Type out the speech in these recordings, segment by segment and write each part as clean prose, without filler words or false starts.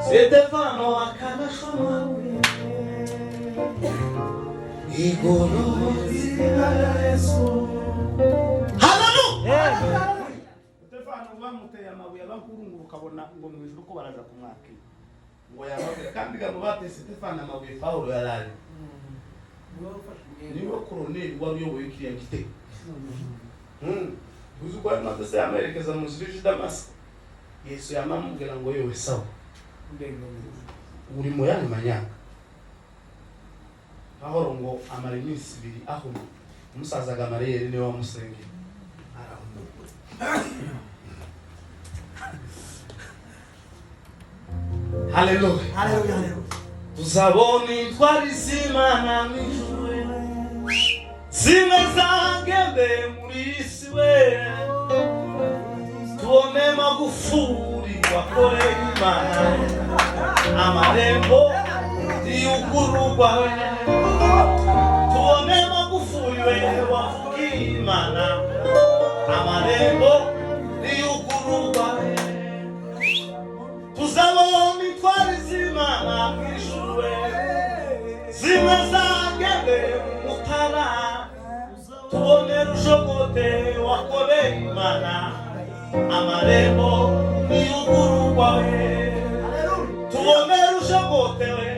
Stefano akanashamabuye igorozi Yesu. Haleluya. Stefano bamuteye amabuye abakurungu ukabona ngo mu ijuru ko baraja kumwakira. Ngo yababwira kandi gabo bateye Stefano amabuye Paulo yarari. Niwe koloneli wari uyoboye kiriya gitego. Uzuko ayo se amerekeza mu ziriji Damasco. Yesu yamamubwira ngo yewe sawa. Uri mu yandi manyanga. Aho ngo amara iminsi 2 aho umusaza Gamariyeli niwe wamusengeye. Haleluya. Haleluya, haleluya. Tuzabona intwari z'Imana mw'ijuru, zimwe zangembe muri isi we, tubone Magufuli wakoreye Imana, amarembo y'ugururwa we, tubone Magufuli we wavugiye Imana, amarembo y'ugururwa we. Tuzabona intwari z'Imana mw'ijuru we, zimwe zangembe Mutara, tubone Rushogote wakoreye Imana, amarembo y'ugururwa we, tubone Rushogote we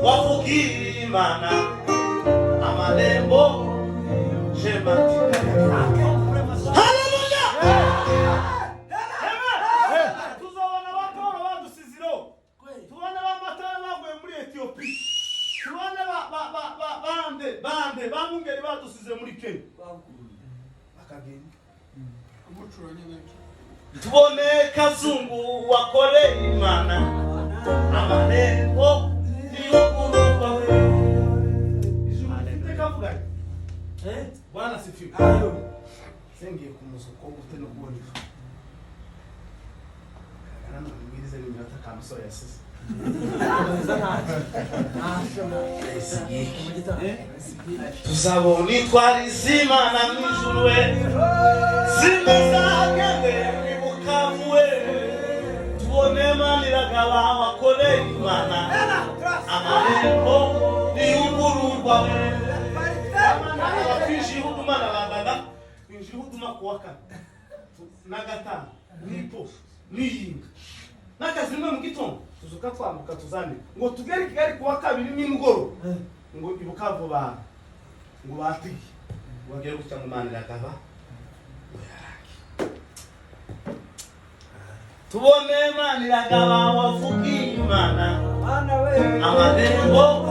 wavugiye Imana, amarembo jematika. Bande bamungeri badusize muri Kenya akagenda umucuranye benshi. Tubone Kazungu wakoreye Imana, amarembo y'ugururwa we. Tekavuga Bwana sifiwe. Ayo sengiye kumuzuko gute no kubona ifu kana mwirize n'iminota kamusore yasize. Tuzabona intwari z'Imana mw'ijuru we, zimwe zangembe Bukavu we, tubone Maniragaba wakoreye Imana, amarembo y'ugururwa we. Abakwinjiye huduma n'abaganga kwinjiye huduma kuwa 4 na 5 nipo niyinga nakazi mwe mu gitondo tuzuka twamuka tuzane ngo tugere Kigali kuwa 2 nimugoro ngo Bukavu ba ngo bati wagera guca mu Maniragaba tubone Maniragaba wavugiye Imana, amarembo